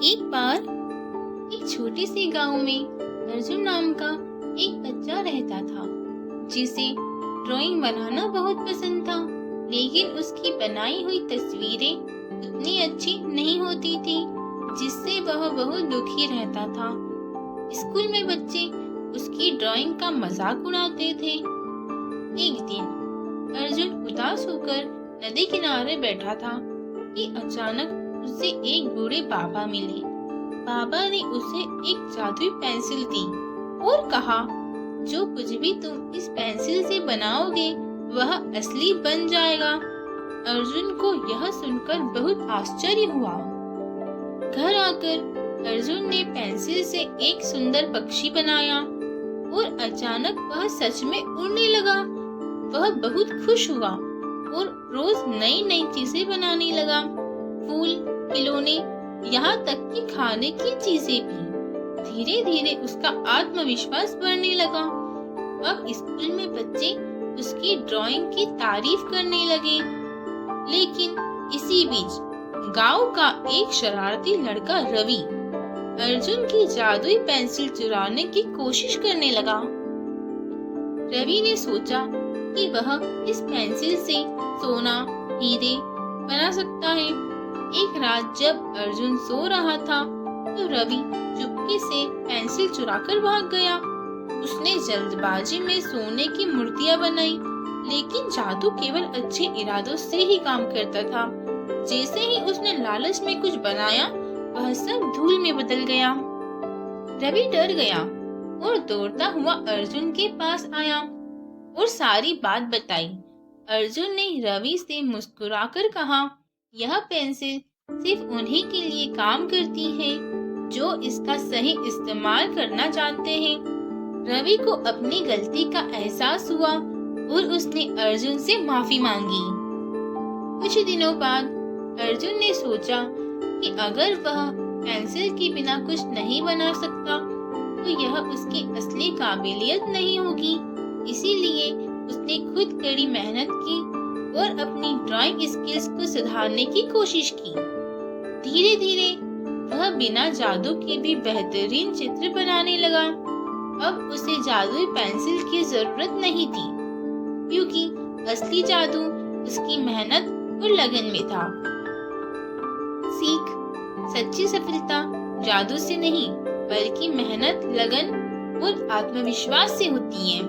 एक बार एक छोटे से गांव में अर्जुन नाम का एक बच्चा रहता था जिसे ड्राइंग बनाना बहुत पसंद था। लेकिन उसकी बनाई हुई तस्वीरें उतनी अच्छी नहीं होती थी, जिससे वह बहुत दुखी रहता था। स्कूल में बच्चे उसकी ड्राइंग का मजाक उड़ाते थे। एक दिन अर्जुन उदास होकर नदी किनारे बैठा था कि अचानक उसे एक बूढ़े बाबा मिले। बाबा ने उसे एक जादुई पेंसिल दी और कहा, जो कुछ भी तुम इस पेंसिल से बनाओगे वह असली बन जाएगा। अर्जुन को यह सुनकर बहुत आश्चर्य हुआ। घर आकर अर्जुन ने पेंसिल से एक सुंदर पक्षी बनाया और अचानक वह सच में उड़ने लगा। वह बहुत खुश हुआ और रोज नई नई चीजें बनाने लगा, फूल, खिलौने, यहाँ तक कि खाने की चीजें भी। धीरे धीरे उसका आत्मविश्वास बढ़ने लगा। अब स्कूल में बच्चे उसकी ड्राइंग की तारीफ करने लगे। लेकिन इसी बीच गांव का एक शरारती लड़का रवि अर्जुन की जादुई पेंसिल चुराने की कोशिश करने लगा। रवि ने सोचा कि वह इस पेंसिल से सोना, हीरे बना सकता है। एक रात जब अर्जुन सो रहा था तो रवि चुपके से पेंसिल चुराकर भाग गया। उसने जल्दबाजी में सोने की मूर्तियां बनाई, लेकिन जादू केवल अच्छे इरादों से ही काम करता था। जैसे ही उसने लालच में कुछ बनाया, वह सब धूल में बदल गया। रवि डर गया और दौड़ता हुआ अर्जुन के पास आया और सारी बात बताई। अर्जुन ने रवि से मुस्कुराकर कहा, यह पेंसिल सिर्फ उन्हीं के लिए काम करती है जो इसका सही इस्तेमाल करना जानते हैं। रवि को अपनी गलती का एहसास हुआ और उसने अर्जुन से माफी मांगी। कुछ दिनों बाद अर्जुन ने सोचा कि अगर वह पेंसिल के बिना कुछ नहीं बना सकता तो यह उसकी असली काबिलियत नहीं होगी। इसीलिए उसने खुद कड़ी मेहनत की और अपनी ड्राइंग स्किल्स को सुधारने की कोशिश की। धीरे धीरे वह बिना जादू के भी बेहतरीन चित्र बनाने लगा। अब उसे जादुई पेंसिल की जरूरत नहीं थी, क्योंकि असली जादू उसकी मेहनत और लगन में था। सीख, सच्ची सफलता जादू से नहीं बल्कि मेहनत, लगन और आत्मविश्वास से होती है।